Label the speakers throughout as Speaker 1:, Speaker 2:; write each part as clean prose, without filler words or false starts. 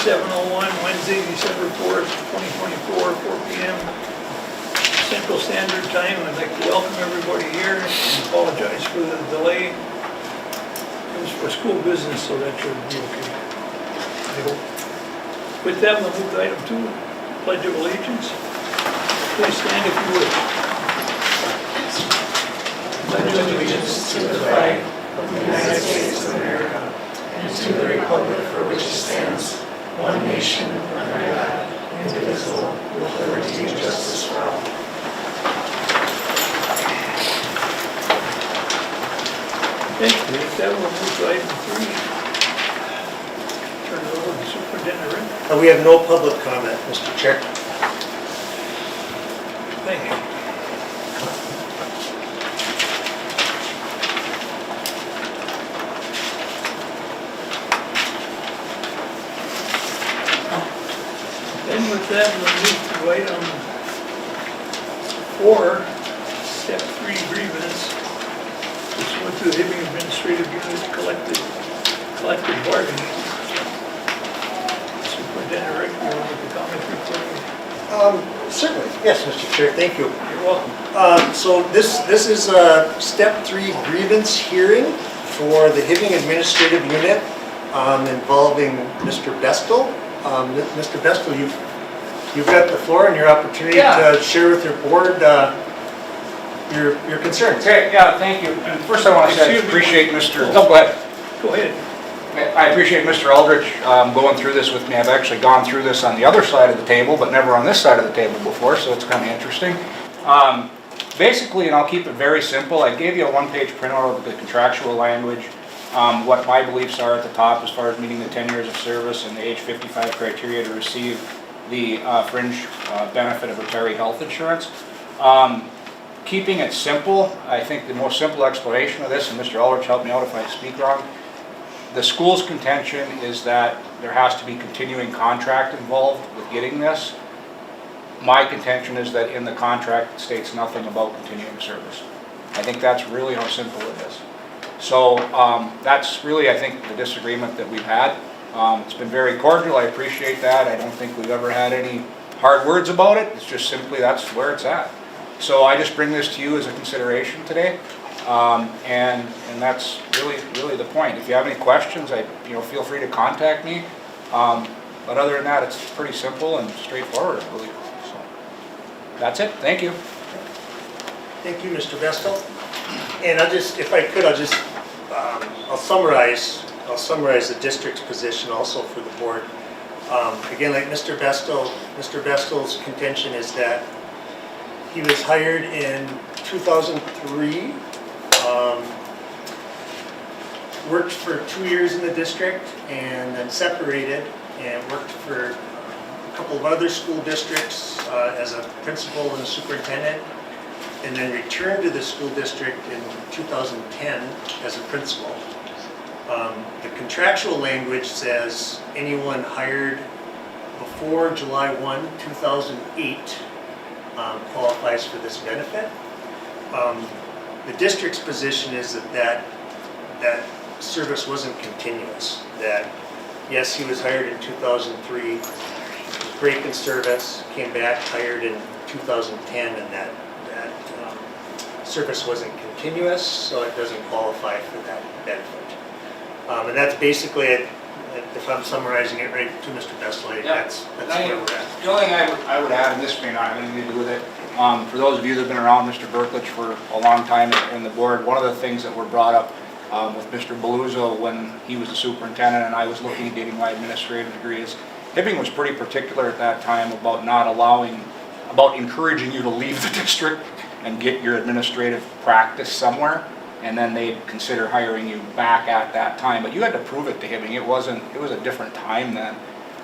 Speaker 1: 7:01, Wednesday, December 4th, 2024, 4 p.m. Central Standard Time. I'd like to welcome everybody here and apologize for the delay. It was for school business, so that should be okay. I hope. With that, we'll move to item 2, Pledge of Allegiance. Please stand if you wish.
Speaker 2: Pledge allegiance to the flag of the United States of America and to the republic for which it stands, one nation, under God, indivisible, with liberty and justice for all.
Speaker 1: Thank you. With that, we'll move to item 3. Turn it over to Superintendent Rick.
Speaker 3: We have no public comment, Mr. Chair.
Speaker 1: Thank you. Then with that, we'll move to item 4, step 3 grievance. Pursuant to Hibbing Administrative Unit collective bargaining. Superintendent Rick, you want to make a comment before we?
Speaker 3: Certainly. Yes, Mr. Chair, thank you.
Speaker 1: You're welcome.
Speaker 3: So this is a step 3 grievance hearing for the Hibbing Administrative Unit involving Mr. Bestel. Mr. Bestel, you've got the floor and your opportunity to share with your board your concerns.
Speaker 4: Okay, yeah, thank you. And first I want to say I appreciate Mr. Oh, go ahead.
Speaker 1: Go ahead.
Speaker 4: I appreciate Mr. Aldrich going through this with me. I've actually gone through this on the other side of the table, but never on this side of the table before, so it's kind of interesting. Basically, and I'll keep it very simple, I gave you a one-page printout of the contractual language, what my beliefs are at the top as far as meeting the 10 years of service and the age 55 criteria to receive the fringe benefit of retiree health insurance. Keeping it simple, I think the most simple explanation of this, and Mr. Aldrich help me out if I speak wrong, the school's contention is that there has to be continuing contract involved with getting this. My contention is that in the contract it states nothing about continuing service. I think that's really how simple it is. So that's really, I think, the disagreement that we've had. It's been very cordial, I appreciate that. I don't think we've ever had any hard words about it. It's just simply that's where it's at. So I just bring this to you as a consideration today. And that's really the point. If you have any questions, feel free to contact me. But other than that, it's pretty simple and straightforward, I believe. So that's it. Thank you.
Speaker 3: Thank you, Mr. Bestel. And if I could, I'll summarize the district's position also for the board. Again, like Mr. Bestel's contention is that he was hired in 2003, worked for 2 years in the district, and then separated and worked for a couple of other school districts as a principal and a superintendent, and then returned to the school district in 2010 as a principal. The contractual language says anyone hired before July 1, 2008 qualifies for this benefit. The district's position is that service wasn't continuous. That yes, he was hired in 2003, was break in service, came back, hired in 2010, and that service wasn't continuous, so it doesn't qualify for that benefit. And that's basically it. If I'm summarizing it right to Mr. Bestel, that's where we're at.
Speaker 4: The only thing I would add, and this may not have anything to do with it, for those of you that have been around Mr. Berklich for a long time in the board, one of the things that were brought up with Mr. Beluzo when he was the superintendent and I was looking at getting my administrative degree is Hibbing was pretty particular at that time about about encouraging you to leave the district and get your administrative practice somewhere, and then they'd consider hiring you back at that time. But you had to prove it to Hibbing. It was a different time then.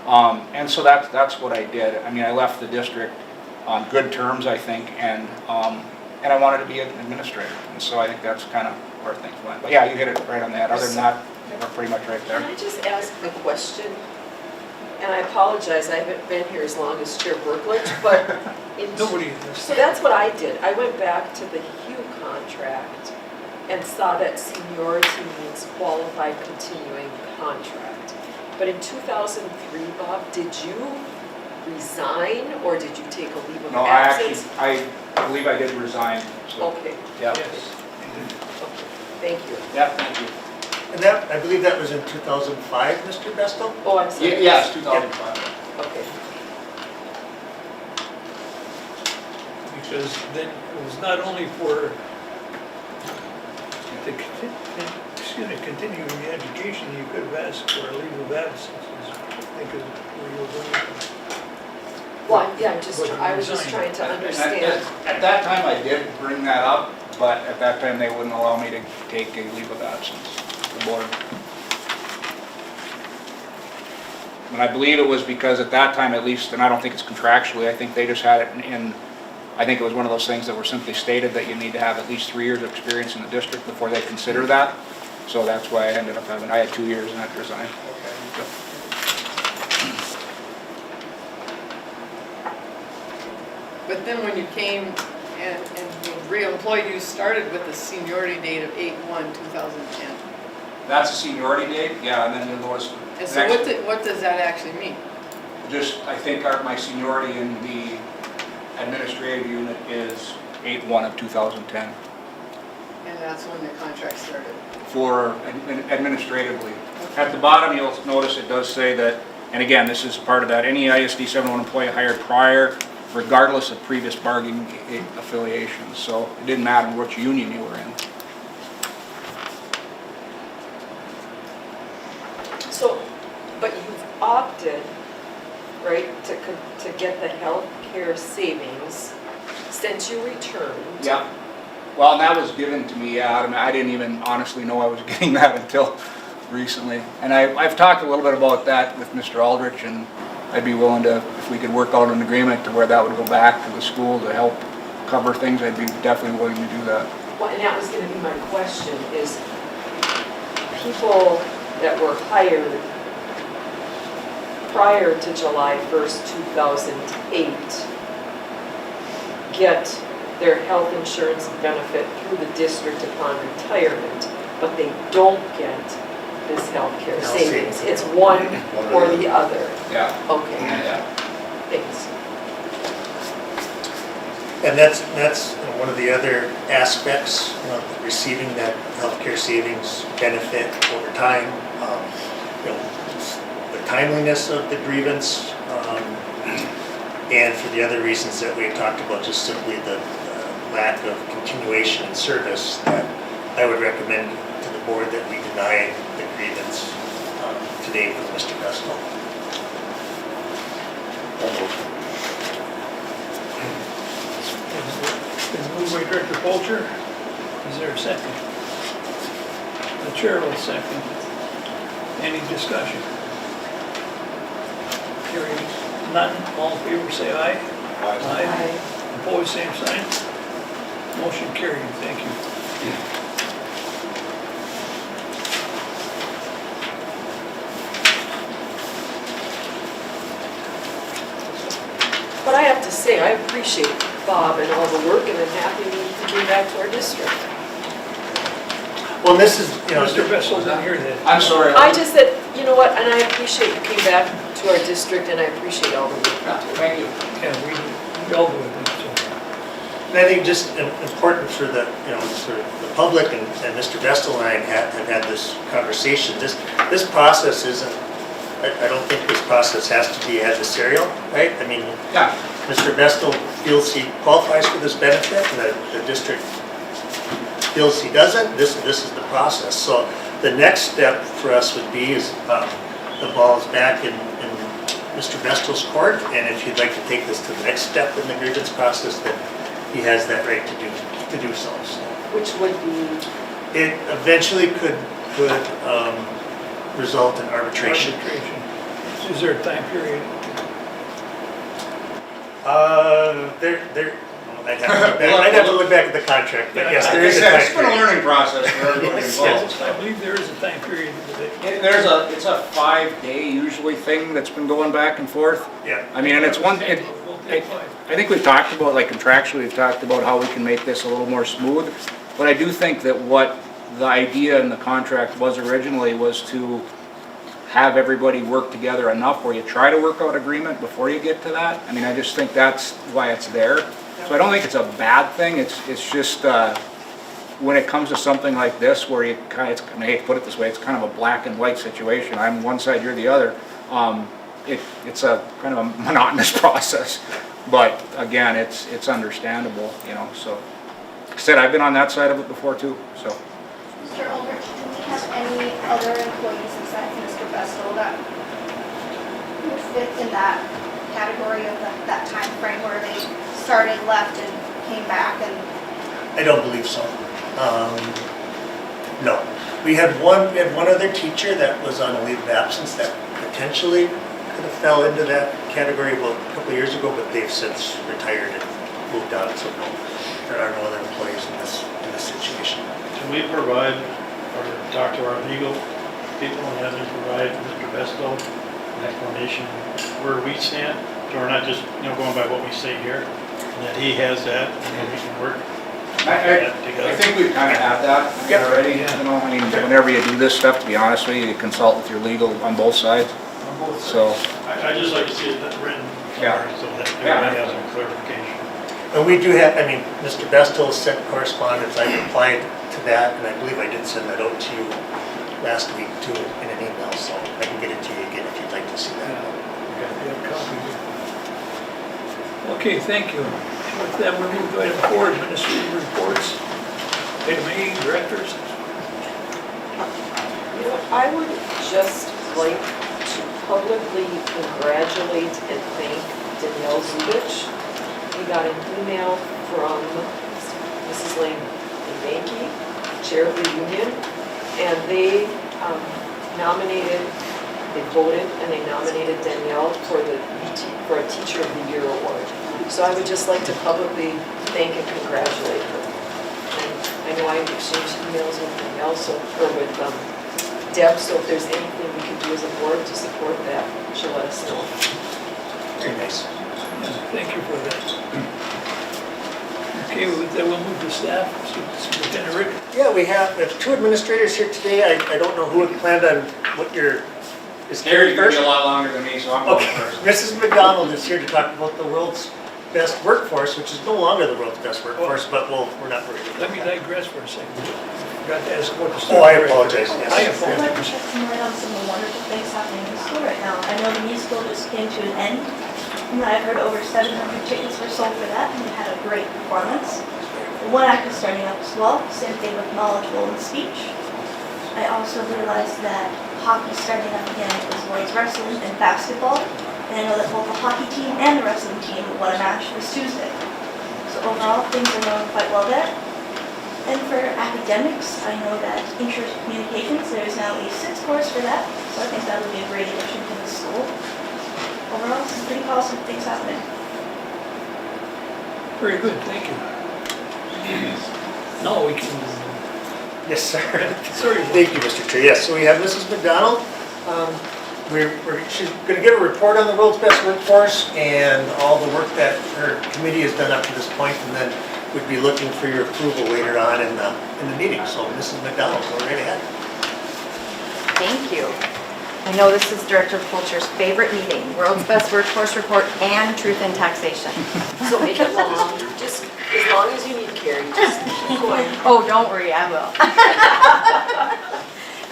Speaker 4: And so that's what I did. I mean, I left the district on good terms, I think, and I wanted to be an administrator. And so I think that's kind of where things went. But yeah, you hit it right on the head. Other than that, we're pretty much right there.
Speaker 5: Can I just ask a question? And I apologize, I haven't been here as long as Chair Berklich, but so that's what I did. I went back to the Hugh contract and saw that seniority means qualified continuing contract. But in 2003, Bob, did you resign or did you take a leave of
Speaker 4: No, I actually,
Speaker 5: absence?
Speaker 4: I believe I did resign, so,
Speaker 5: Okay,
Speaker 4: yeah.
Speaker 1: Yes.
Speaker 5: thank you.
Speaker 4: Yeah, thank you.
Speaker 3: And that, I believe that was in 2005, Mr. Bestel?
Speaker 5: Oh, I'm sorry.
Speaker 4: Yes, 2005.
Speaker 5: Okay.
Speaker 1: Because then it was not only for, continuing the education, you could have asked for a leave of absence, I think is where you were going.
Speaker 5: Well, yeah, I was just
Speaker 1: Resign.
Speaker 5: trying to
Speaker 4: And
Speaker 5: understand.
Speaker 4: At that time, I did bring that up, but at that time, they wouldn't allow me to take a leave of absence, the board. And I believe it was because at that time at least, and I don't think it's contractually, I think they just had it in, I think it was one of those things that were simply stated that you need to have at least 3 years of experience in the district before they consider that. So that's why I ended up having, I had 2 years and I had to resign.
Speaker 6: But then when you came and re-employed, you started with the seniority date of 8/1/2010.
Speaker 4: That's a seniority date, yeah, and then there was.
Speaker 6: And so what does that actually mean?
Speaker 4: Just, I think my seniority in the administrative unit is 8/1/2010
Speaker 6: And that's when the contract started.
Speaker 4: for administratively. At the bottom, you'll notice it does say that, and again, this is part of that, any ISD 701 employee hired prior, regardless of previous bargaining affiliations. So it didn't matter which union you were in.
Speaker 5: So, but you've opted, right, to get the health care savings since you returned.
Speaker 4: Yeah. Well, and that was given to me, yeah, I didn't even honestly know I was getting that until recently. And I've talked a little bit about that with Mr. Aldrich, and I'd be willing to, if we could work out an agreement to where that would go back to the school to help cover things, I'd be definitely willing to do that.
Speaker 5: Well, and that was gonna be my question, is people that were hired prior to July 1st, 2008 get their health insurance benefit through the district upon retirement, but they don't get this health care
Speaker 3: Health
Speaker 5: savings.
Speaker 3: savings.
Speaker 5: It's one or the other.
Speaker 4: Yeah.
Speaker 5: Okay,
Speaker 4: Yeah.
Speaker 5: thanks.
Speaker 3: And that's one of the other aspects of receiving that healthcare savings benefit over time. The timeliness of the grievance, and for the other reasons that we talked about, just simply the lack of continuation in service, that I would recommend to the board that we deny the grievance today with Mr. Bestel.
Speaker 1: Been moved by Director Polter. Is there a second? The chair will second. Any discussion? Hearing none, all in favor say aye. Aye. Opposed, same sign. Motion carried, thank you.
Speaker 5: But I have to say, I appreciate Bob and all the work, and I'm happy he came back to our district.
Speaker 3: Well, this is,
Speaker 1: Mr. Bessel's not here then.
Speaker 4: I'm sorry.
Speaker 5: I just said, you know what, and I appreciate you came back to our district, and I appreciate all the work you
Speaker 4: Yeah,
Speaker 5: do.
Speaker 4: thank you.
Speaker 1: Yeah, we dealt with it, so.
Speaker 3: And I think just important for the, for the public, and Mr. Bestel and I have had this conversation. This process isn't, I don't think this process has to be adversarial, right? I mean,
Speaker 4: Yeah.
Speaker 3: Mr. Bestel feels he qualifies for this benefit, and the district feels he doesn't. This is the process. So the next step for us would be is the ball is back in Mr. Bestel's court, and if you'd like to take this to the next step in the grievance process, then he has that right to do so.
Speaker 5: Which would be,
Speaker 3: It eventually could result in arbitration.
Speaker 1: Arbitration. Is there a time period?
Speaker 3: I'd have to look back at the contract, but yes, there is a time
Speaker 4: It's been a
Speaker 3: period.
Speaker 4: learning process for everybody involved.
Speaker 1: Yes, I believe there is a time period.
Speaker 4: It's a 5-day usually thing that's been going back and forth.
Speaker 3: Yeah.
Speaker 4: I mean, and it's one, I think we've talked about, like contractually, we've talked about how we can make this a little more smooth. But I do think that what the idea in the contract was originally was to have everybody work together enough where you try to work out agreement before you get to that. I mean, I just think that's why it's there. So I don't think it's a bad thing, it's just, when it comes to something like this, where you kind of, I hate to put it this way, it's kind of a black and white situation. I'm one side, you're the other. It's a kind of a monotonous process, but again, it's understandable, you know. So, like I said, I've been on that side of it before too. So,
Speaker 7: Mr. Aldrich, do we have any other employees besides Mr. Vestal that would fit in that category of that time frame where they started, left, and came back and?
Speaker 3: I don't believe so. No. We had one other teacher that was on a leave of absence that potentially could have fell into that category about a couple of years ago, but they've since retired and moved on, so no, there are no other employees in this situation.
Speaker 8: Can we provide, or talk to our legal people and have them provide Mr. Besto an explanation where we stand? So we're not just, going by what we say here, and that he has that, and then we can work
Speaker 4: I
Speaker 8: together.
Speaker 4: think we've kind of had that already. You know, I mean, whenever you do this stuff, to be honest with you, you consult with your legal on both sides.
Speaker 1: On both
Speaker 4: So,
Speaker 8: I just like to see it written somewhere so that everybody has some clarification.
Speaker 3: And we do have, Mr. Besto sent correspondence, I replied to that, and I believe I did send that out to you last week too in an email, so I can get it to you again if you'd like to see that.
Speaker 1: You have copies. Okay, thank you. With that, we'll move to item 4, administrative reports. Item A, directors.
Speaker 5: I would just like to publicly congratulate and thank Danielle Zubich. We got an email from Mrs. Lane Banky, chair of the union, and they voted and they nominated Danielle for a Teacher of the Year award. So I would just like to publicly thank and congratulate her. And I know I exchanged emails with Danielle, or with Deb, so if there's anything we could do as a board to support that, she'll let us know.
Speaker 3: Very nice.
Speaker 1: Thank you for that. Okay, with that, we'll move to staff. Superintendent Rick.
Speaker 3: Yeah, we have 2 administrators here today. I don't know who had planned on what is Carrie
Speaker 4: Gary's gonna
Speaker 3: first?
Speaker 4: be a lot longer than me, so I'm going
Speaker 3: Okay,
Speaker 4: first.
Speaker 3: Mrs. McDonald is here to talk about the world's best workforce, which is no longer the world's best workforce, but we're not worried
Speaker 1: Let
Speaker 3: about
Speaker 1: me
Speaker 3: that.
Speaker 1: digress for a second. Forgot to ask what the.
Speaker 3: Oh, I apologize, yes.
Speaker 1: I
Speaker 7: I'd like to
Speaker 1: apologize.
Speaker 7: shed some light on some of the wonderful things happening in the school right now. I know the musical just came to an end. And I've heard over 700 tickets were sold for that, and we had a great performance. The one act is starting up as well, same thing with knowledgeable and speech. I also realized that hockey's starting up again as well as wrestling and basketball. And I know that both the hockey team and the wrestling team won a match this Tuesday. So overall, things are going quite well there. And for academics, I know that intercommunications, there's now a 6th course for that. So I think that would be a great addition to the school. Overall, some pretty positive things happening.
Speaker 1: Very good, thank you. Now we can,
Speaker 3: Yes, sir.
Speaker 1: sorry.
Speaker 3: Thank you, Mr. Chair. Yes, so we have Mrs. McDonald. She's going to give a report on the world's best workforce and all the work that her committee has done up to this point, and then we'd be looking for your approval later on in the meeting. So, Mrs. McDonald, go right ahead.
Speaker 9: Thank you. I know this is Director Fulcher's favorite meeting, World's Best Workforce Report and Truth in Taxation.
Speaker 5: So make it long, just as long as you need, Carrie, just keep going.
Speaker 9: Oh, don't worry, I will.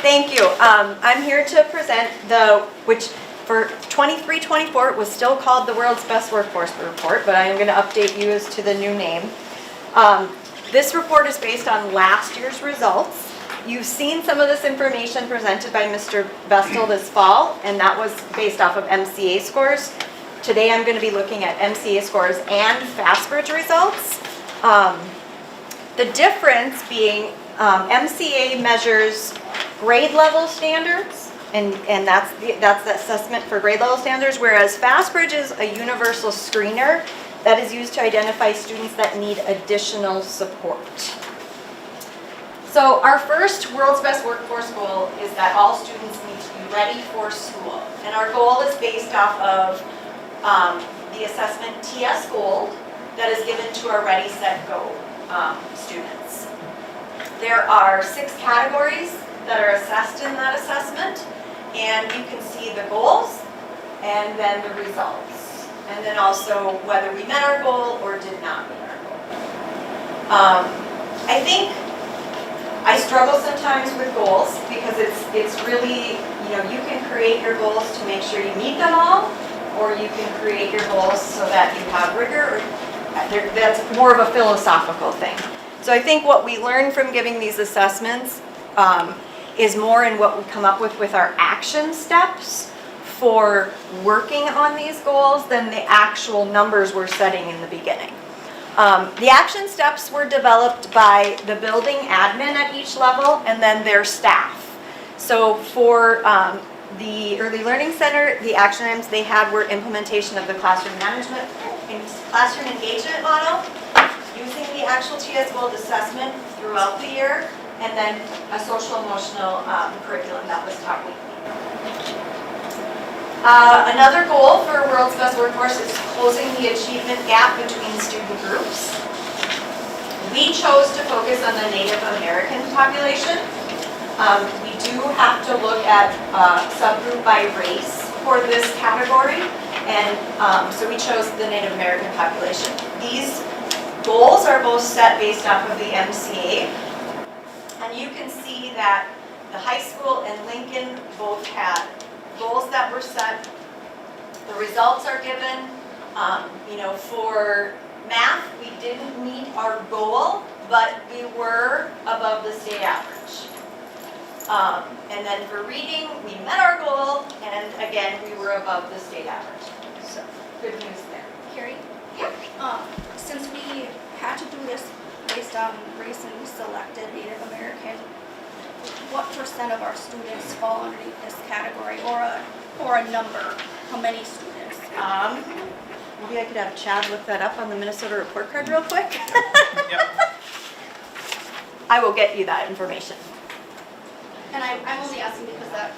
Speaker 9: Thank you. I'm here to present which for 23-24 was still called the World's Best Workforce Report, but I am going to update you as to the new name. This report is based on last year's results. You've seen some of this information presented by Mr. Vestal this fall, and that was based off of MCA scores. Today I'm going to be looking at MCA scores and FastBridge results. The difference being MCA measures grade level standards, and that's the assessment for grade level standards, whereas FastBridge is a universal screener that is used to identify students that need additional support. So our first World's Best Workforce goal is that all students need to be ready for school. And our goal is based off of the assessment TS Gold that is given to our Ready, Set, Go students. There are 6 categories that are assessed in that assessment. And you can see the goals and then the results. And then also whether we met our goal or did not meet our goal. I think I struggle sometimes with goals because it's really, you can create your goals to make sure you meet them all, or you can create your goals so that you have rigor. That's more of a philosophical thing. So I think what we learn from giving these assessments is more in what we come up with our action steps for working on these goals than the actual numbers we're setting in the beginning. The action steps were developed by the building admin at each level and then their staff. So for the Early Learning Center, the action items they had were implementation of the classroom management and classroom engagement model, using the actual TS Gold assessment throughout the year, and then a social emotional curriculum that was taught weekly. Another goal for World's Best Workforce is closing the achievement gap between student groups. We chose to focus on the Native American population. We do have to look at subgroup by race for this category, and so we chose the Native American population. These goals are both set based off of the MCA, and you can see that the high school and Lincoln both had goals that were set. The results are given. For math, we didn't meet our goal, but we were above the state average. And then for reading, we met our goal, and again, we were above the state average. So, good news there.
Speaker 10: Carrie,
Speaker 9: Yeah.
Speaker 10: since we had to do this based on race and we selected Native American, what % of our students fall underneath this category, or a number? How many students?
Speaker 9: Maybe I could have Chad look that up on the Minnesota report card real quick. I will get you that information.
Speaker 10: And I'm only asking because that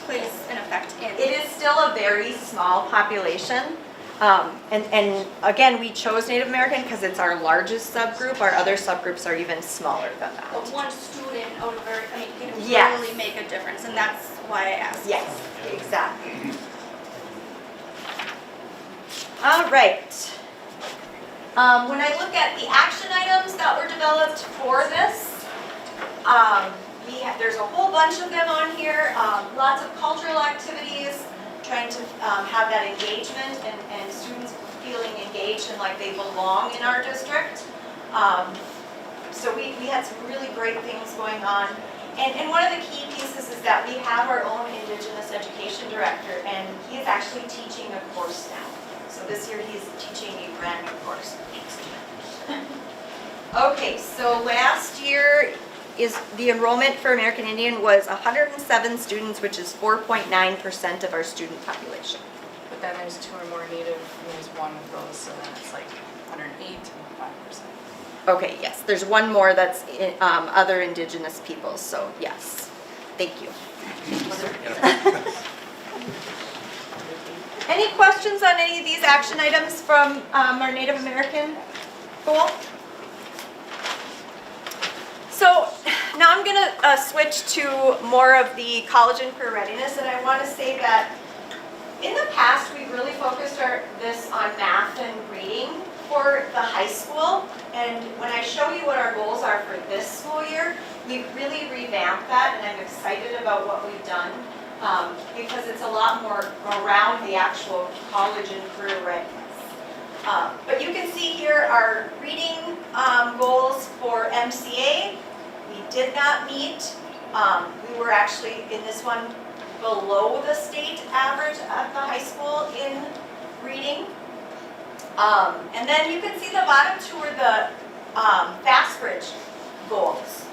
Speaker 10: plays an effect in.
Speaker 9: It is still a very small population. And again, we chose Native American because it's our largest subgroup. Our other subgroups are even smaller than that.
Speaker 10: But one student out of can
Speaker 9: Yes.
Speaker 10: really make a difference, and that's why I asked.
Speaker 9: Yes, exactly. All right. When I look at the action items that were developed for this, there's a whole bunch of them on here. Lots of cultural activities, trying to have that engagement and students feeling engaged and like they belong in our district. So we had some really great things going on. And one of the key pieces is that we have our own Indigenous Education Director, and he is actually teaching a course now. So this year he's teaching a brand new course. Okay, so last year the enrollment for American Indian was 107 students, which is 4.9% of our student population.
Speaker 11: But then there's 2 or more native, and there's one of those, so then it's like 108 and 5%.
Speaker 9: Okay, yes, there's one more that's other Indigenous peoples, so yes, thank you. Any questions on any of these action items from our Native American goal? So now I'm going to switch to more of the college and career readiness, and I want to say that in the past we've really focused this on math and reading for the high school, and when I show you what our goals are for this school year, we've really revamped that, and I'm excited about what we've done because it's a lot more around the actual college and career readiness. But you can see here our reading goals for MCA. We did not meet. We were actually in this one below the state average at the high school in reading. And then you can see the bottom two are the FastBridge goals.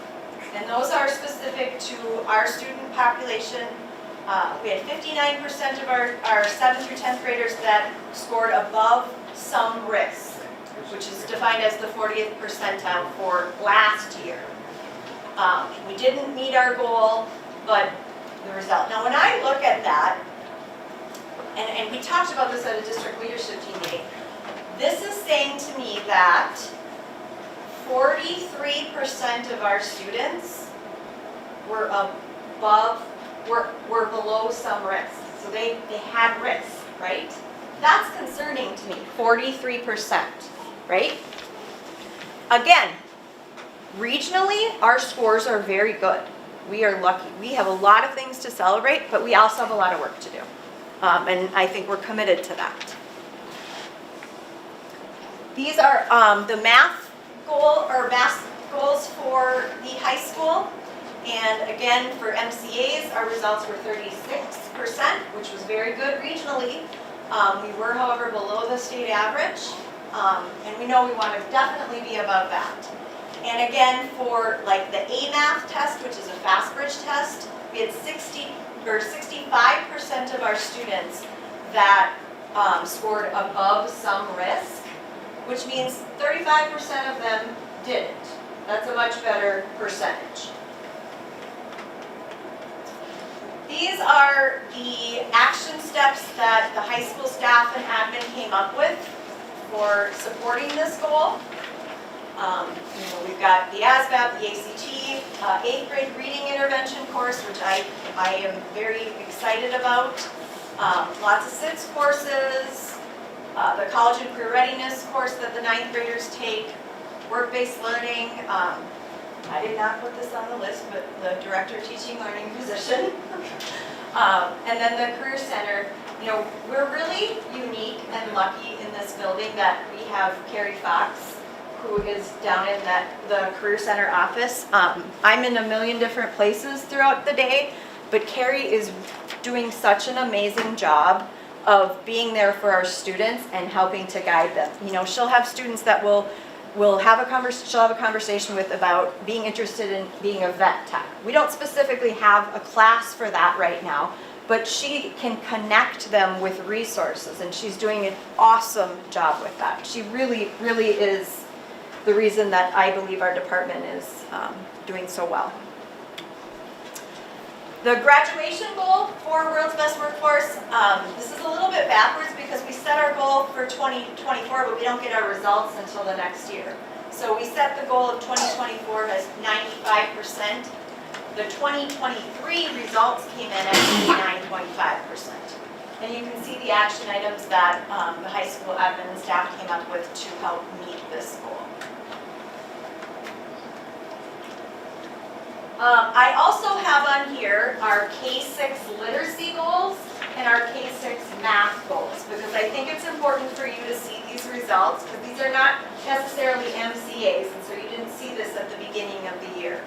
Speaker 9: And those are specific to our student population. We had 59% of our 7th through 10th graders that scored above some risk, which is defined as the 40th percentile for last year. We didn't meet our goal, but the result. Now when I look at that, and we talked about this at a district leadership team meeting, this is saying to me that 43% of our students were above were below some risk. So they had risk, right? That's concerning to me, 43%, right? Again, regionally, our scores are very good. We are lucky. We have a lot of things to celebrate, but we also have a lot of work to do. And I think we're committed to that. These are the math goals for the high school. And again, for MCAs, our results were 36%, which was very good regionally. We were, however, below the state average. And we know we want to definitely be above that. And again, for like the A-math test, which is a fast bridge test, we had 65% of our students that scored above some risk, which means 35% of them didn't. That's a much better percentage. These are the action steps that the high school staff and admin came up with for supporting this goal. We've got the ASVAB, the ACT, 8th grade reading intervention course, which I am very excited about. Lots of SITS courses, the college and career readiness course that the 9th graders take, work-based learning. I did not put this on the list, but the director of teaching learning position. And then the career center. We're really unique and lucky in this building that we have Carrie Fox, who is down in the career center office. I'm in a million different places throughout the day, but Carrie is doing such an amazing job of being there for our students and helping to guide them. She'll have students that will have a conversation with about being interested in being a vet tech. We don't specifically have a class for that right now, but she can connect them with resources, and she's doing an awesome job with that. She really, really is the reason that I believe our department is doing so well. The graduation goal for World's Best Workforce, this is a little bit backwards because we set our goal for 2024, but we don't get our results until the next year. So we set the goal of 2024 as 95%. The 2023 results came in at 89.5%. And you can see the action items that the high school admin and staff came up with to help meet this goal. I also have on here our K-6 literacy goals and our K-6 math goals, because I think it's important for you to see these results, because these are not necessarily MCAs, and so you didn't see this at the beginning of the year.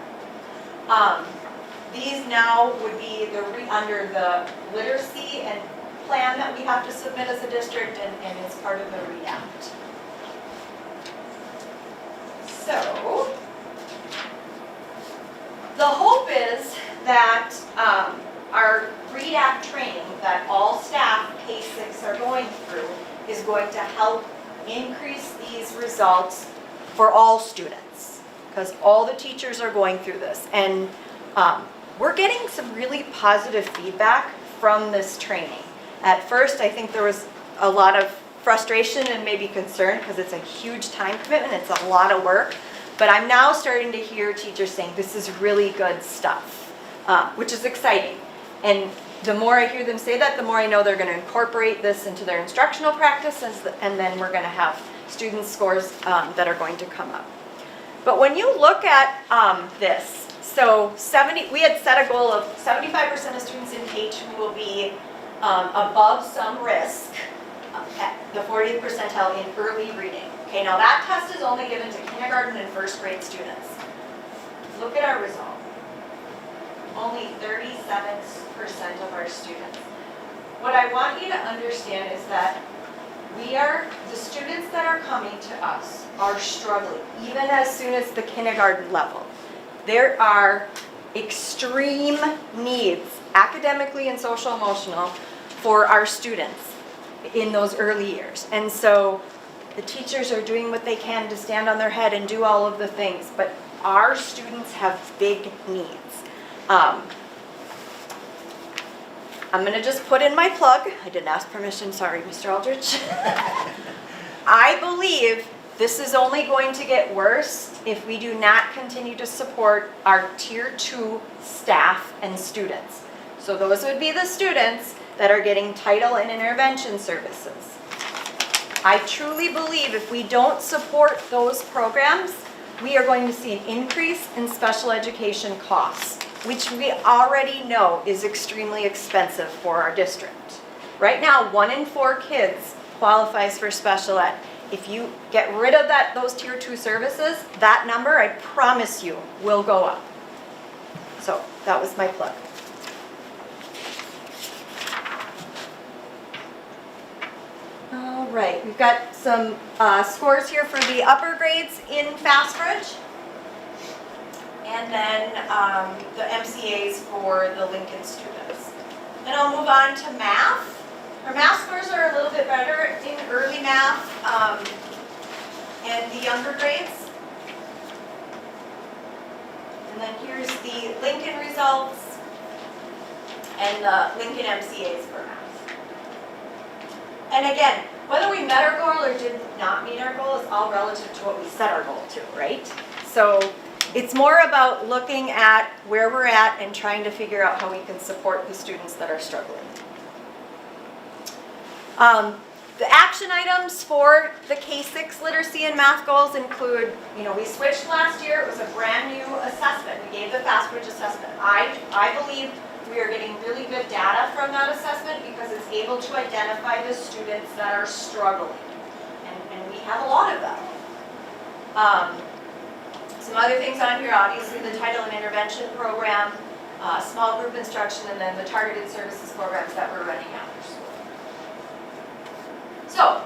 Speaker 9: These now would be under the literacy and plan that we have to submit as a district, and it's part of the REACT. So, the hope is that our REACT training that all staff K-6 are going through is going to help increase these results for all students, because all the teachers are going through this. And we're getting some really positive feedback from this training. At first, I think there was a lot of frustration and maybe concern because it's a huge time commitment, it's a lot of work. But I'm now starting to hear teachers saying, this is really good stuff, which is exciting. And the more I hear them say that, the more I know they're going to incorporate this into their instructional practices, and then we're going to have student scores that are going to come up. But when you look at this, so we had set a goal of 75% of students in K2 will be above some risk at the 40th percentile in early reading. Okay, now that test is only given to kindergarten and first grade students. Look at our result. Only 37% of our students. What I want you to understand is that the students that are coming to us are struggling, even as soon as the kindergarten level. There are extreme needs, academically and social emotional, for our students in those early years. And so the teachers are doing what they can to stand on their head and do all of the things, but our students have big needs. I'm going to just put in my plug. I didn't ask permission, sorry, Mr. Aldrich. I believe this is only going to get worse if we do not continue to support our Tier 2 staff and students. So those would be the students that are getting title and intervention services. I truly believe if we don't support those programs, we are going to see an increase in special education costs, which we already know is extremely expensive for our district. Right now, 1 in 4 kids qualifies for special ed. If you get rid of those tier 2 services, that number, I promise you, will go up. So that was my plug. All right, we've got some scores here for the upper grades in Fastbridge. And then the MCAs for the Lincoln students. Then I'll move on to math. Our math scores are a little bit better in early math and the younger grades. And then here's the Lincoln results and the Lincoln MCAs for math. And again, whether we met our goal or did not meet our goal is all relative to what we set our goal to, right? So it's more about looking at where we're at and trying to figure out how we can support the students that are struggling. The action items for the K-6 literacy and math goals include, we switched last year, it was a brand new assessment. We gave the Fastbridge assessment. I believe we are getting really good data from that assessment because it's able to identify the students that are struggling. And we have a lot of them. Some other things on here, obviously the title and intervention program, small group instruction, and then the targeted services programs that we're running after school. So,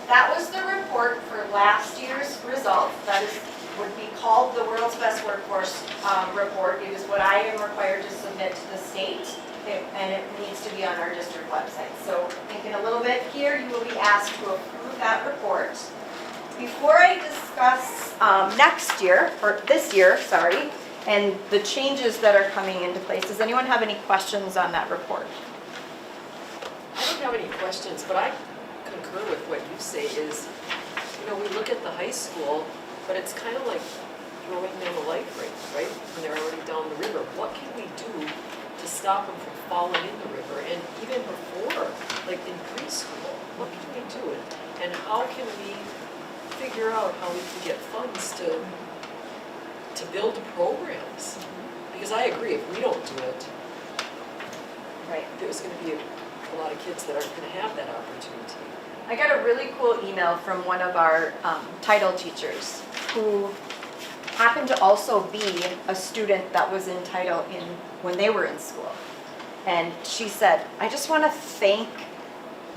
Speaker 9: that was the report for last year's results. That would be called the World's Best Workforce report. It is what I am required to submit to the state, and it needs to be on our district website. So, I think in a little bit here, you will be asked to approve that report. Before I discuss next year, or this year, sorry, and the changes that are coming into place, does anyone have any questions on that report?
Speaker 5: I don't have any questions, but I concur with what you say is, we look at the high school, but it's kind of like throwing them a life ring, right? When they're already down the river. What can we do to stop them from falling in the river? And even before, like in preschool, what can we do? And how can we figure out how we can get funds to build the programs? Because I agree, if we don't do it,
Speaker 9: Right.
Speaker 5: there's going to be a lot of kids that aren't going to have that opportunity.
Speaker 9: I got a really cool email from one of our title teachers who happened to also be a student that was in title when they were in school. And she said, I just want to thank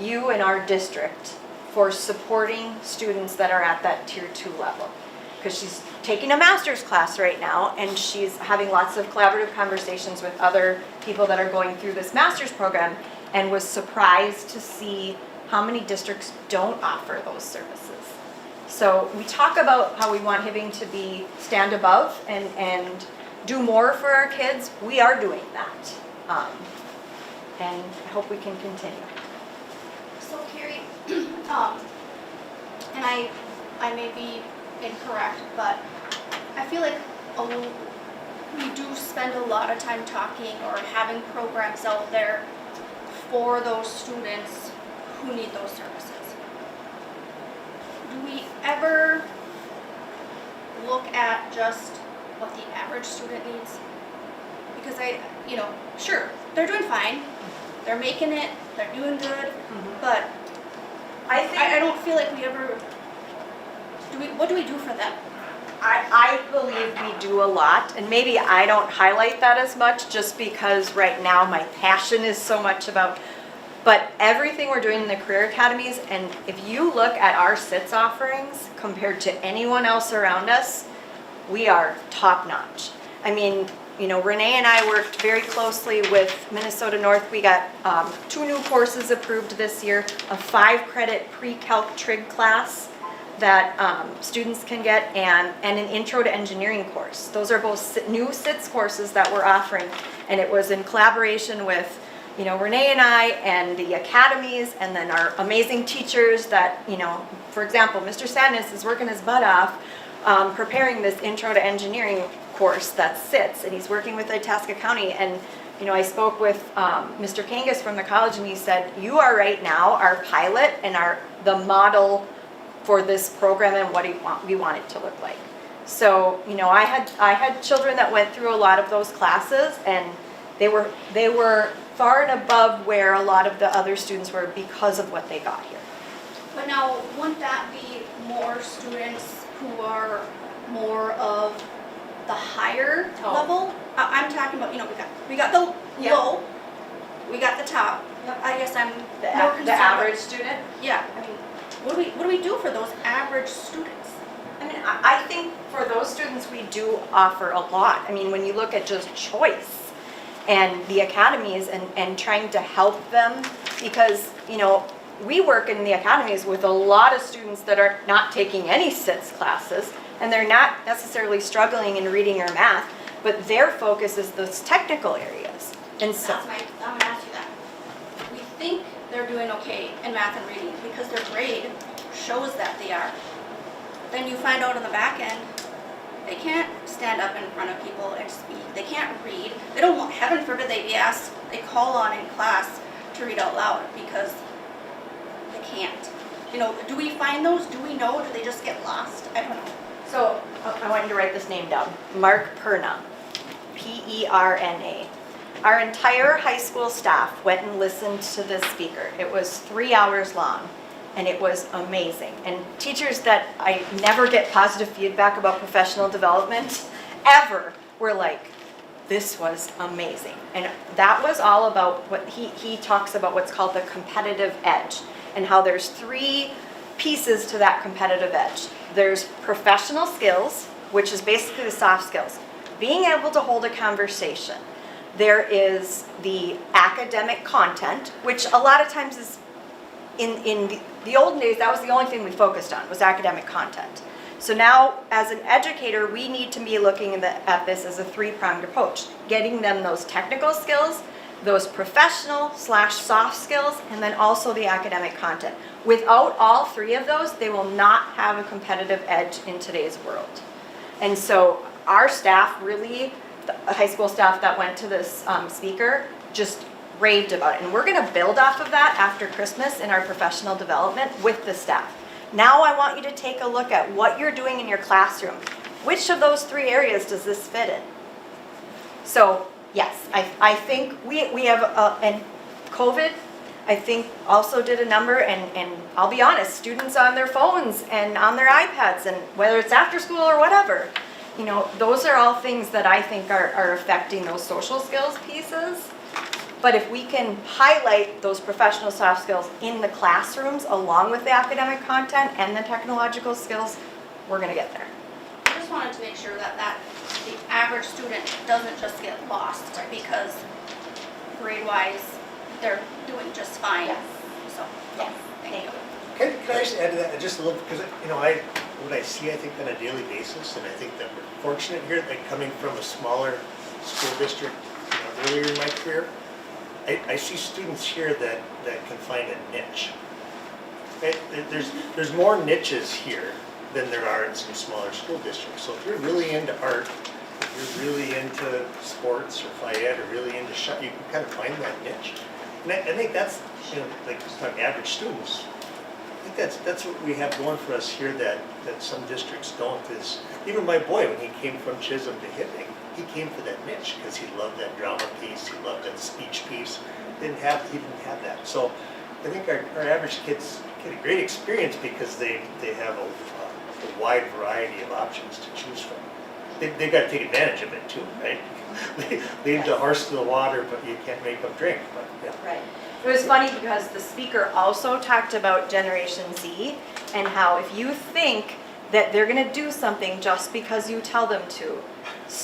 Speaker 9: you and our district for supporting students that are at that tier 2 level. Because she's taking a master's class right now and she's having lots of collaborative conversations with other people that are going through this master's program and was surprised to see how many districts don't offer those services. So we talk about how we want Hibbing to stand above and do more for our kids. We are doing that. And I hope we can continue.
Speaker 10: So Carrie, and I may be incorrect, but I feel like we do spend a lot of time talking or having programs out there for those students who need those services. Do we ever look at just what the average student needs? Because sure, they're doing fine, they're making it, they're doing good, but I don't feel like we ever, what do we do for them?
Speaker 9: I believe we do a lot, and maybe I don't highlight that as much just because right now my passion is so much about, but everything we're doing in the career academies, and if you look at our SITS offerings compared to anyone else around us, we are top notch. I mean, Renee and I worked very closely with Minnesota North. We got 2 new courses approved this year, a 5-credit pre-calc trig class that students can get, and an intro to engineering course. Those are both new SITS courses that we're offering, and it was in collaboration with Renee and I and the academies, and then our amazing teachers that, for example, Mr. Sadness is working his butt off preparing this intro to engineering course that SITS, and he's working with Itasca County, and You know, I spoke with Mr. Kangas from the college, and he said, you are right now our pilot and the model for this program and what we want it to look like. So, you know, I had children that went through a lot of those classes, and they were far and above where a lot of the other students were because of what they got here.
Speaker 10: But now, wouldn't that be more students who are more of the higher
Speaker 9: Oh.
Speaker 10: level? I'm talking about, you know, we got the
Speaker 9: Yeah.
Speaker 10: low, we got the top.
Speaker 9: Yep.
Speaker 10: I guess I'm
Speaker 9: The
Speaker 10: more concerned.
Speaker 9: average student?
Speaker 10: Yeah, I mean, what do we do for those average students?
Speaker 9: I mean, I think for those students, we do offer a lot. I mean, when you look at just choice and the academies and trying to help them, because, you know, we work in the academies with a lot of students that are not taking any SITS classes, and they're not necessarily struggling in reading or math, but their focus is those technical areas. And so,
Speaker 10: I'm gonna ask you that. We think they're doing okay in math and reading because their grade shows that they are. Then you find out on the back end, they can't stand up in front of people and speak. They can't read. They don't want, heaven forbid they call on in class to read out loud because they can't. You know, do we find those? Do we know? Do they just get lost? I don't know.
Speaker 9: so I want you to write this name down. Mark Perna, P-E-R-N-A. Our entire high school staff went and listened to this speaker. It was 3 hours long, and it was amazing. And teachers that I never get positive feedback about professional development ever were like, this was amazing. And that was all about what he talks about, what's called the competitive edge, and how there's 3 pieces to that competitive edge. There's professional skills, which is basically the soft skills, being able to hold a conversation. There is the academic content, which a lot of times is, in the olden days, that was the only thing we focused on, was academic content. So now, as an educator, we need to be looking at this as a 3-pronged approach, getting them those technical skills, those professional/soft skills, and then also the academic content. Without all 3 of those, they will not have a competitive edge in today's world. And so our staff really, the high school staff that went to this speaker, just raved about it. And we're gonna build off of that after Christmas in our professional development with the staff. Now I want you to take a look at what you're doing in your classroom. Which of those 3 areas does this fit in? So yes, I think we have, and COVID, I think also did a number, and I'll be honest, students on their phones and on their iPads, and whether it's after school or whatever, you know, those are all things that I think are affecting those social skills pieces. But if we can highlight those professional soft skills in the classrooms along with the academic content and the technological skills, we're gonna get there.
Speaker 10: I just wanted to make sure that the average student doesn't just get lost because grade-wise, they're doing just fine.
Speaker 9: Yes.
Speaker 10: So,
Speaker 9: Yes.
Speaker 10: thank you.
Speaker 3: Can I just add to that just a little, because, you know, what I see, I think, on a daily basis, and I think that we're fortunate here, that coming from a smaller school district, you know, earlier in my career, I see students here that can find a niche. Right? There's more niches here than there are in some smaller school districts. So if you're really into art, if you're really into sports or phy ed or really into shop, you can kind of find that niche. And I think that's, you know, like average students, I think that's what we have going for us here that some districts don't. Is even my boy, when he came from Chisholm to Hibbing, he came for that niche because he loved that drama piece, he loved that speech piece. He didn't have that. So I think our average kids get a great experience because they have a wide variety of options to choose from. They've got to take advantage of it too, right? Lead the horse to the water, but you can't make them drink. But yeah.
Speaker 9: Right. It was funny because the speaker also talked about Generation Z and how if you think that they're going to do something just because you tell them to,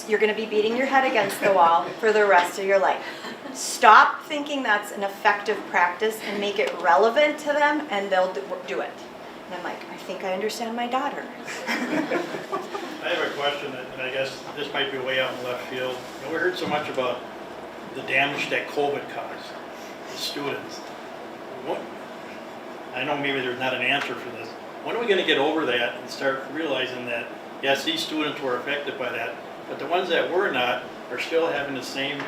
Speaker 9: you're going to be beating your head against the wall for the rest of your life. Stop thinking that's an effective practice and make it relevant to them, and they'll do it. And I'm like, I think I understand my daughter.
Speaker 8: I have a question, and I guess this might be way out in left field. You know, we heard so much about the damage that COVID caused the students. I know maybe there's not an answer for this. When are we going to get over that and start realizing that, yes, these students were affected by that, but the ones that were not are still having the same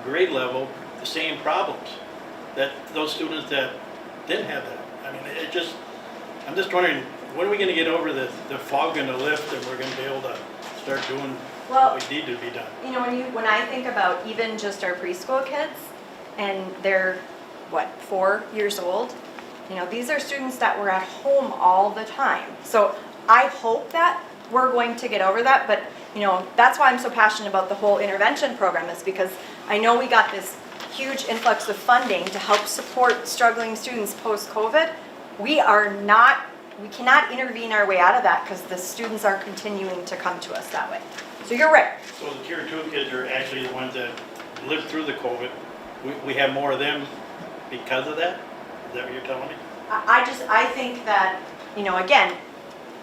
Speaker 8: grade level the same problems that those students that didn't have that. I mean, I'm just wondering, when are we gonna get over the fog gonna lift and we're gonna be able to start doing
Speaker 9: Well,
Speaker 8: what we need to be done?
Speaker 9: you know, when I think about even just our preschool kids, and they're, what, 4 years old? You know, these are students that were at home all the time. So I hope that we're going to get over that, but, you know, that's why I'm so passionate about the whole intervention program, is because I know we got this huge influx of funding to help support struggling students post-COVID. We cannot intervene our way out of that because the students are continuing to come to us that way. So you're right.
Speaker 8: So the tier 2 kids are actually the ones that lived through the COVID. We have more of them because of that? Is that what you're telling me?
Speaker 9: I think that, you know, again,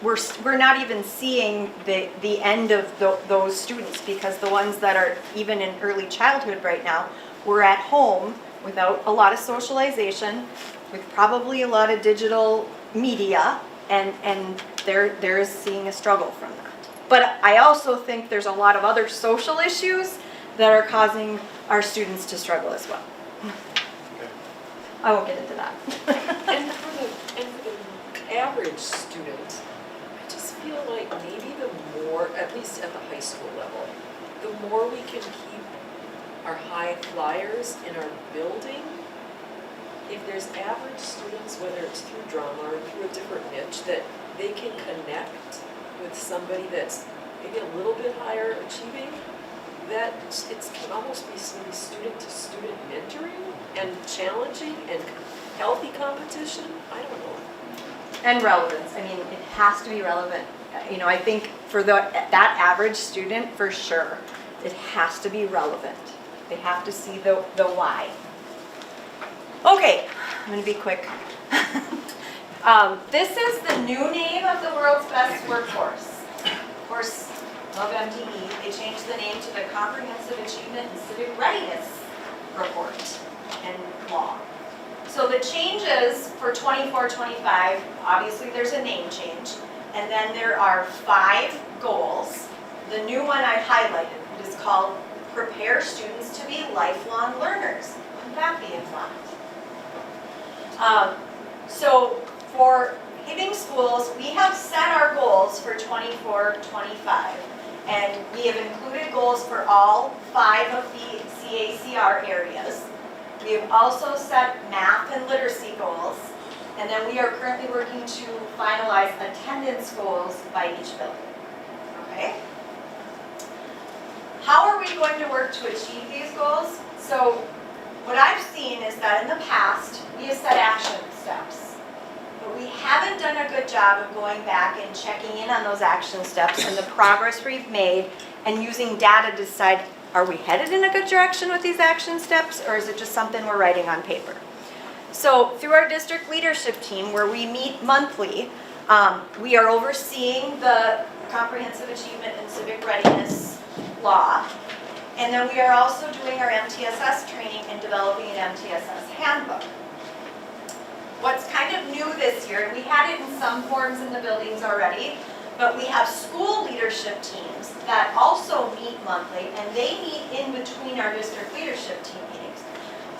Speaker 9: we're not even seeing the end of those students, because the ones that are even in early childhood right now, we're at home without a lot of socialization, with probably a lot of digital media, and they're seeing a struggle from that. But I also think there's a lot of other social issues that are causing our students to struggle as well.
Speaker 8: Okay.
Speaker 9: I won't get into that.
Speaker 5: And for the average student, I just feel like maybe the more, at least at the high school level, the more we can keep our high flyers in our building, if there's average students, whether it's through drama or through a different niche, that they can connect with somebody that's maybe a little bit higher achieving, that it can almost be some student-to-student mentoring and challenging and healthy competition. I don't know.
Speaker 9: And relevance. I mean, it has to be relevant. You know, I think for that average student, for sure, it has to be relevant. They have to see the why. Okay, I'm gonna be quick. This is the new name of the world's best workforce. Of course, love MTE, they changed the name to the Comprehensive Achievement and Civic Readiness Report and Law. So the changes for 24-25, obviously there's a name change, and then there are 5 goals. The new one I highlighted is called Prepare Students to be Lifelong Learners. Wouldn't that be fun? So for Hibbing schools, we have set our goals for 24-25, and we have included goals for all 5 of the CACR areas. We have also set math and literacy goals, and then we are currently working to finalize attendance goals by each building. Okay? How are we going to work to achieve these goals? So what I've seen is that in the past, we have set action steps, but we haven't done a good job of going back and checking in on those action steps and the progress we've made, and using data to decide, are we headed in a good direction with these action steps, or is it just something we're writing on paper? So through our district leadership team, where we meet monthly, we are overseeing the Comprehensive Achievement and Civic Readiness Law. And then we are also doing our MTSS training and developing an MTSS handbook. What's kind of new this year, and we had it in some forms in the buildings already, but we have school leadership teams that also meet monthly, and they meet in between our district leadership team meetings.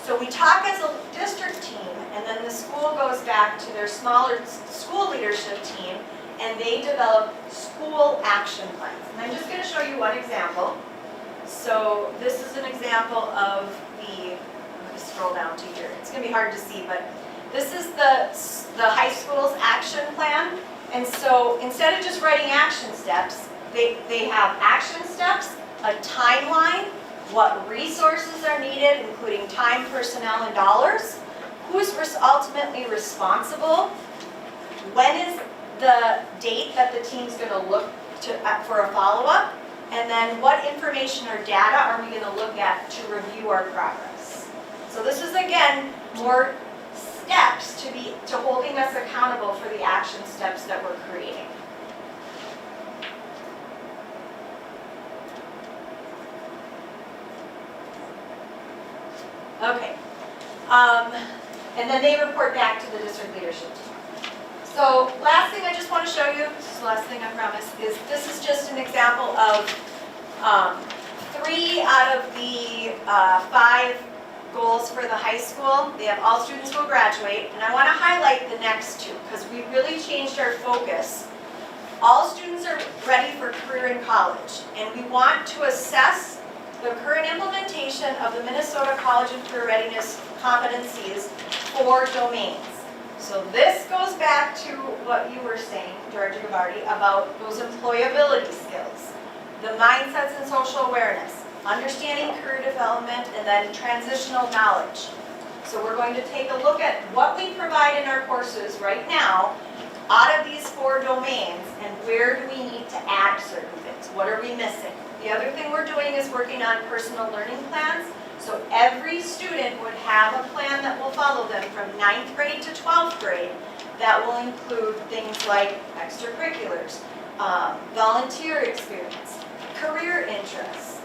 Speaker 9: So we talk as a district team, and then the school goes back to their smaller school leadership team, and they develop school action plans. And I'm just going to show you one example. So this is an example of the, I'm going to scroll down to here. It's going to be hard to see, but this is the high school's action plan. And so instead of just writing action steps, they have action steps, a timeline, what resources are needed, including time, personnel, and dollars, who's ultimately responsible, when is the date that the team's going to look for a follow-up, and then what information or data are we going to look at to review our progress. So this is, again, more steps to holding us accountable for the action steps that we're creating. Okay. And then they report back to the district leadership team. So last thing I just want to show you, this is the last thing I promise, is this is just an example of 3 out of the 5 goals for the high school, they have all students will graduate, and I want to highlight the next 2 because we really changed our focus. All students are ready for career in college, and we want to assess the current implementation of the Minnesota College and Career Readiness competencies for domains. So this goes back to what you were saying, Georgia Gabardi, about those employability skills, the mindsets and social awareness, understanding career development, and then transitional knowledge. So we're going to take a look at what we provide in our courses right now out of these 4 domains, and where do we need to add certain things? What are we missing? The other thing we're doing is working on personal learning plans. So every student would have a plan that will follow them from 9th grade to 12th grade that will include things like extracurriculars, volunteer experience, career interests,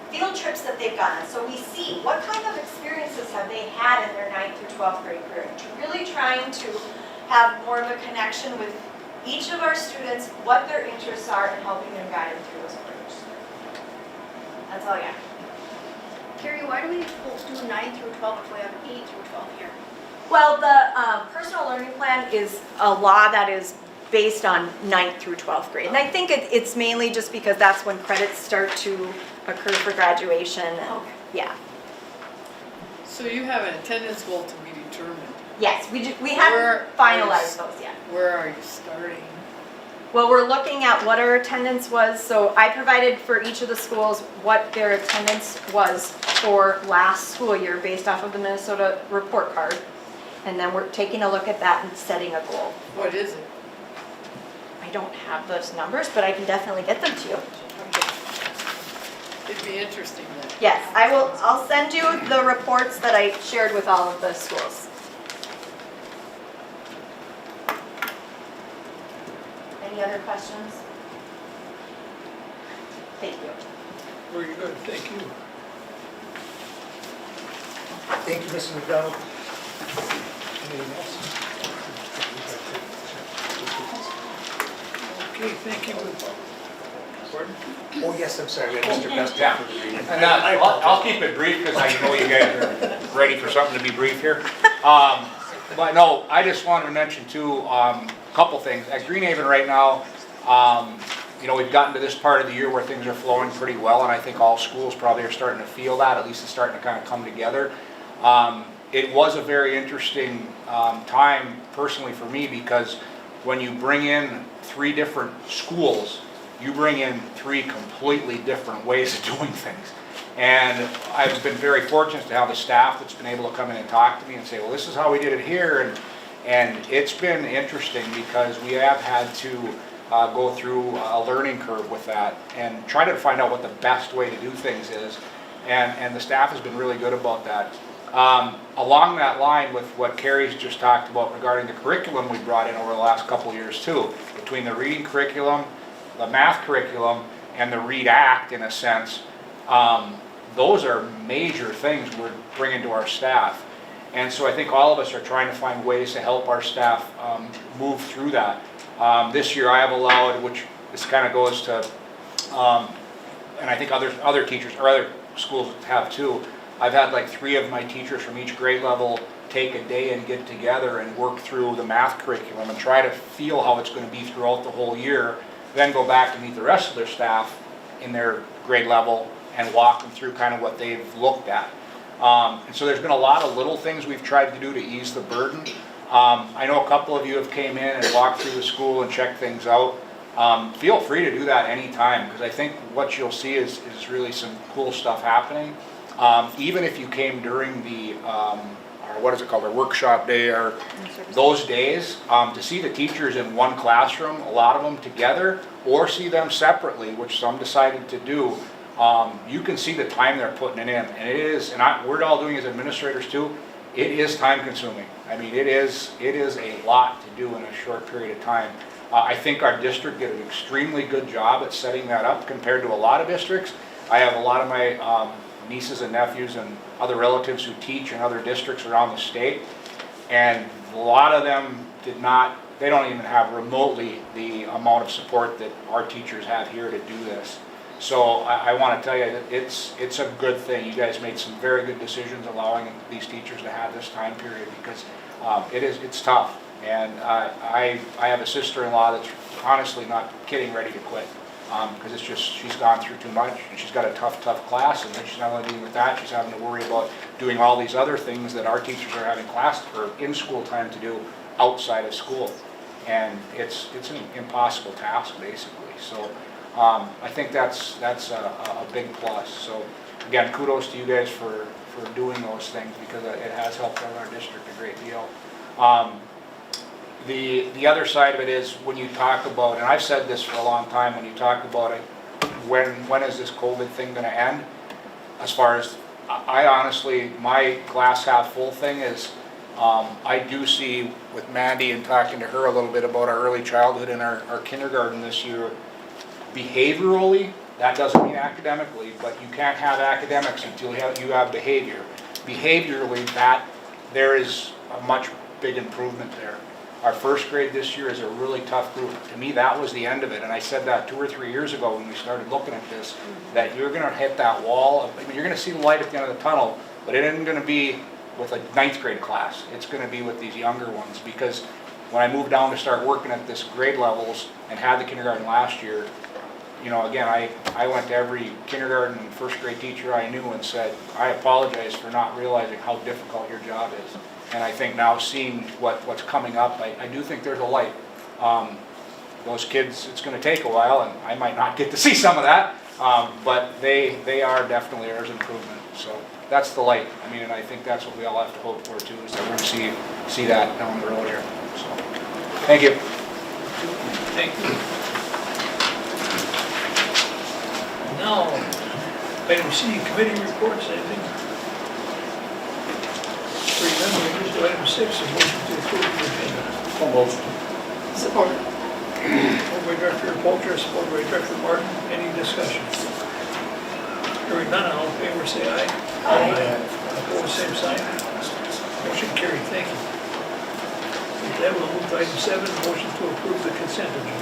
Speaker 9: field trips that they've gone on. So we see what kind of experiences have they had in their 9th through 12th grade career. Really trying to have more of a connection with each of our students, what their interests are, and helping them guide them through those careers. That's all I got.
Speaker 10: Carrie, why do we do 9 through 12 if we have 8 through 12 here?
Speaker 9: Well, the personal learning plan is a law that is based on 9th through 12th grade. And I think it's mainly just because that's when credits start to occur for graduation. And,
Speaker 10: Okay.
Speaker 9: yeah.
Speaker 6: So you have an attendance goal to be determined.
Speaker 9: Yes, we haven't finalized those yet.
Speaker 6: Where are you starting?
Speaker 9: Well, we're looking at what our attendance was. So I provided for each of the schools what their attendance was for last school year based off of the Minnesota report card. And then we're taking a look at that and setting a goal.
Speaker 6: What is it?
Speaker 9: I don't have those numbers, but I can definitely get them to you.
Speaker 6: It'd be interesting then.
Speaker 9: Yes, I'll send you the reports that I shared with all of the schools. Any other questions? Thank you.
Speaker 1: Very good, thank you.
Speaker 3: Thank you, Mrs. McDonald.
Speaker 1: Anything else? Okay, thank you. Gordon?
Speaker 3: Oh, yes, I'm sorry, we have Mr. Best.
Speaker 4: Yeah. And I'll keep it brief because I know you guys are ready for something to be brief here. But no, I just wanted to mention too, a couple things. At Greenhaven right now, we've gotten to this part of the year where things are flowing pretty well, and I think all schools probably are starting to feel that, at least it's starting to kind of come together. It was a very interesting time personally for me because when you bring in 3 different schools, you bring in 3 completely different ways of doing things. And I've been very fortunate to have a staff that's been able to come in and talk to me and say, well, this is how we did it here. And it's been interesting because we have had to go through a learning curve with that and try to find out what the best way to do things is. And the staff has been really good about that. Along that line with what Carrie's just talked about regarding the curriculum we brought in over the last couple of years too, between the reading curriculum, the math curriculum, and the Read Act in a sense, those are major things we're bringing to our staff. And so I think all of us are trying to find ways to help our staff move through that. This year I have allowed, which this kind of goes to, and I think other teachers or other schools have too, I've had like 3 of my teachers from each grade level take a day and get together and work through the math curriculum and try to feel how it's going to be throughout the whole year, then go back and meet the rest of their staff in their grade level and walk them through kind of what they've looked at. And so there's been a lot of little things we've tried to do to ease the burden. I know a couple of you have came in and walked through the school and checked things out. Feel free to do that anytime because I think what you'll see is really some cool stuff happening. Even if you came during the, or what is it called, our workshop day, or those days, to see the teachers in one classroom, a lot of them together, or see them separately, which some decided to do, you can see the time they're putting it in. And it is, and we're all doing as administrators too, it is time consuming. I mean, it is a lot to do in a short period of time. I think our district did an extremely good job at setting that up compared to a lot of districts. I have a lot of my nieces and nephews and other relatives who teach in other districts around the state, and a lot of them they don't even have remotely the amount of support that our teachers have here to do this. So I want to tell you, that it's a good thing. You guys made some very good decisions allowing these teachers to have this time period because it's tough. And I have a sister-in-law that's honestly not kidding, ready to quit. Because it's just, she's gone through too much, and she's got a tough class, and then she's not only dealing with that, she's having to worry about doing all these other things that our teachers are having class or in school time to do outside of school. And it's an impossible task, basically. So I think that's a big plus. So again, kudos to you guys for doing those things because it has helped our district a great deal. The other side of it is when you talk about, and I've said this for a long time, when you talk about it, when is this COVID thing going to end? As far as, I honestly, my glass half full thing is, I do see with Mandy and talking to her a little bit about our early childhood and our kindergarten this year, behaviorally, that doesn't mean academically, but you can't have academics until you have behavior. Behaviorally, there is a much big improvement there. Our first grade this year is a really tough group. To me, that was the end of it, and I said that 2 or 3 years ago when we started looking at this, that you're going to hit that wall. I mean, you're going to see the light at the end of the tunnel, but it isn't going to be with a 9th grade class. It's going to be with these younger ones because when I moved down to start working at this grade levels and had the kindergarten last year, you know, again, I went to every kindergarten and first grade teacher I knew and said, I apologize for not realizing how difficult your job is. And I think now seeing what's coming up, I do think there's a light. Those kids, it's going to take a while, and I might not get to see some of that, but they are definitely, there's improvement. So that's the light. I mean, and I think that's what we all have to hope for too, is that we're going to see that down the road here. So, thank you.
Speaker 1: Thank you. Now, item C, committee reports, anything? Hearing none, we move to item 6, a motion to approve the agenda.
Speaker 5: Support.
Speaker 1: Moved by Director Polter, supported by Director Martin. Any discussion? Hearing none, all in favor say aye. Aye. Opposed, same sign. Motion carried. Thank you. With that, we'll move to item 7, motion to approve the consent agenda.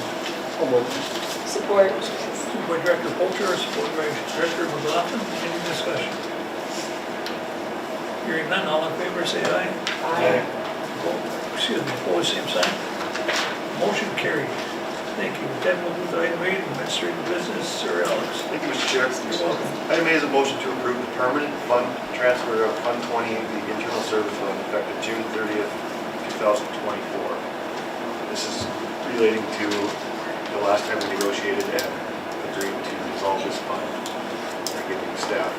Speaker 5: Support.
Speaker 1: Moved by Director Polter, supported by Director McLaughlin. Any discussion? Hearing none, all in favor say aye.
Speaker 5: Aye.
Speaker 1: Opposed, same sign. Motion carried. Thank you. With that, we'll move to item 8, administrative business. Sir Alex.
Speaker 12: Thank you, Mr. Chair.
Speaker 1: You're welcome.
Speaker 12: Item A is a motion to approve the permanent fund transfer of Fund 20, the internal service fund, effective June 30th, 2024. This is relating to the last time we negotiated and agreed to dissolve this fund and giving staff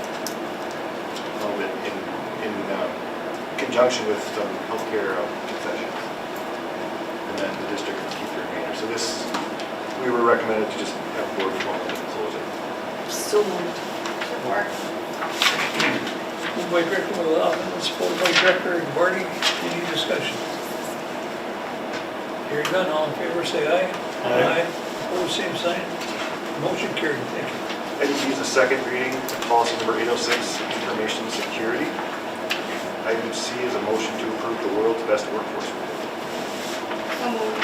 Speaker 12: in conjunction with some healthcare concessions. And then the district would keep the remainder. So this, we were recommended to just have board formally close it.
Speaker 5: So moved.
Speaker 10: Support.
Speaker 1: Moved by Director McLaughlin, supported by Director Barty. Any discussion? Hearing none, all in favor say aye.
Speaker 8: Aye.
Speaker 1: Opposed, same sign. Motion carried. Thank you.
Speaker 12: Item B is the second reading of policy number 806, information security. Item C is a motion to approve the world's best workforce report.
Speaker 10: So moved.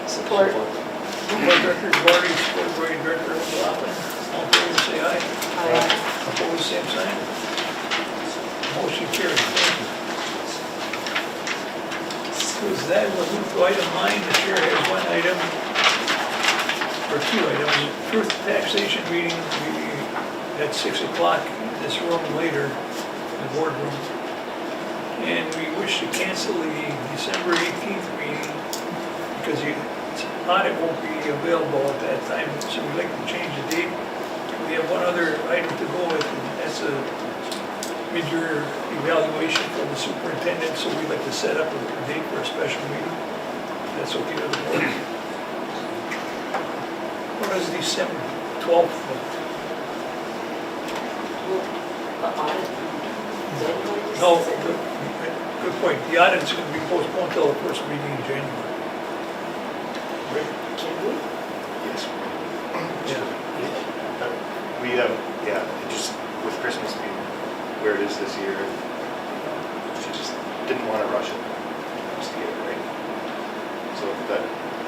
Speaker 5: Support.
Speaker 1: Moved by Director Barty, supported by Director McLaughlin. All in favor say aye.
Speaker 5: Aye.
Speaker 1: Opposed, same sign. Motion carried. Thank you. With that, we'll move to item 9. The chair has one item, or 2 items. First, taxation meeting will be at 6 o'clock in this room later, in the boardroom. And we wish to cancel the December 18th meeting because the audit won't be available at that time, so we'd like to change the date. We have one other item to go with, and that's a mid-year evaluation for the superintendent, so we'd like to set up a date for a special meeting. That's okay with the board. What is December 12th? No, good point. The audit's going to be postponed until the first meeting in January. Right?
Speaker 5: Can we?
Speaker 12: Yes.
Speaker 1: Yeah.
Speaker 12: We have, yeah, it just with Christmas being where it is this year, she just didn't want to rush it, just to get it right. So if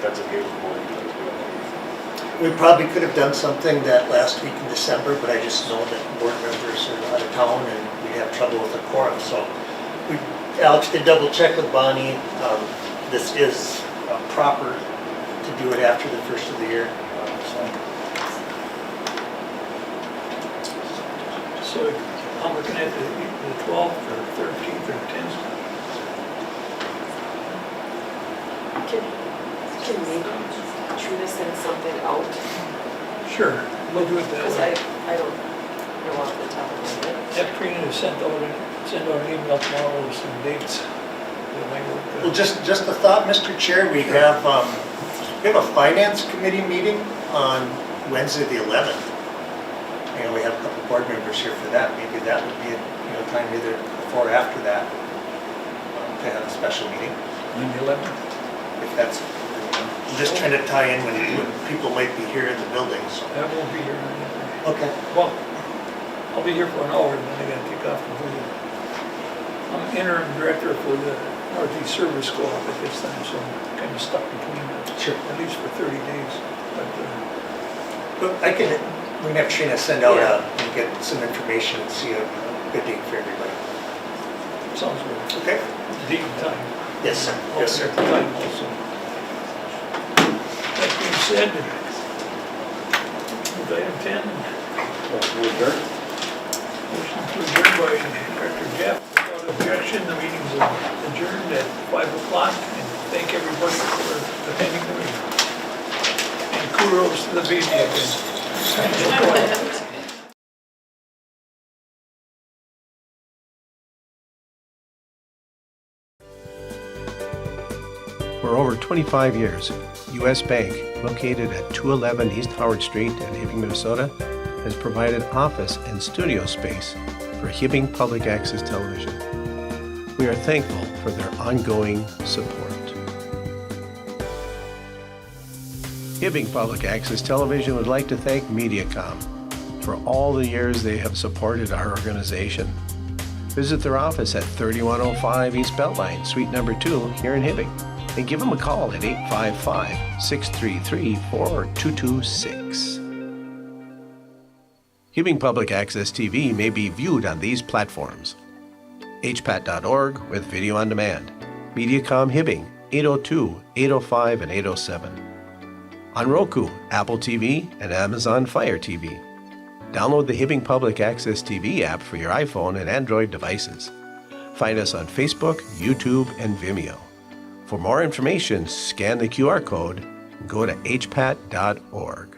Speaker 12: that's okay with the board, let's do it.
Speaker 3: We probably could have done something that last week in December, but I just know that board members are out of town and we have trouble with the quorum, so Alex did double check with Bonnie. This is proper to do it after the first of the year.
Speaker 1: So I'm looking at the 12th or 13th or 10th.
Speaker 5: Can maybe Trina send something out?
Speaker 1: Sure, we'll do it that
Speaker 5: Because
Speaker 1: way.
Speaker 5: I don't know off the top of my head.
Speaker 1: Have Trina to send out an email tomorrow with some dates. That might work.
Speaker 3: Well, just a thought, Mr. Chair, we have a finance committee meeting on Wednesday the 11th. And we have a couple board members here for that. Maybe that would be a time either before or after that to have a special meeting.
Speaker 1: On the 11th?
Speaker 3: If that's, I'm just trying to tie in when people might be here in the building, so.
Speaker 1: I won't be here.
Speaker 3: Okay.
Speaker 1: Well, I'll be here for an hour and then I gotta take off completely. I'm interim director for the Northeast Service Co-op at this time, so I'm kind of stuck between them.
Speaker 3: Sure.
Speaker 1: At least for 30 days.
Speaker 3: But we can have Trina send out and get some information and see a good date for everybody.
Speaker 1: Sounds good.
Speaker 3: Okay?
Speaker 1: Date and time.
Speaker 3: Yes, sir. Yes, sir.
Speaker 1: Time also. That being said, with item 10, motion to adjourn by Director Jeff. Without objection, the meeting's adjourned at 5 o'clock, and thank everybody for attending the meeting. And kudos to the baby again.
Speaker 13: For over 25 years, U.S. Bank, located at 211 East Howard Street in Hibbing, Minnesota, has provided office and studio space for Hibbing Public Access Television. We are thankful for their ongoing support. Hibbing Public Access Television would like to thank MediaCom for all the years they have supported our organization. Visit their office at 3105 East Beltline, Suite number 2 here in Hibbing, and give them a call at 855-633-4226. Hibbing Public Access TV may be viewed on these platforms: hpat.org with video on demand, Mediacom Hibbing 802, 805, and 807. On Roku, Apple TV, and Amazon Fire TV. Download the Hibbing Public Access TV app for your iPhone and Android devices. Find us on Facebook, YouTube, and Vimeo. For more information, scan the QR code and go to hpat.org.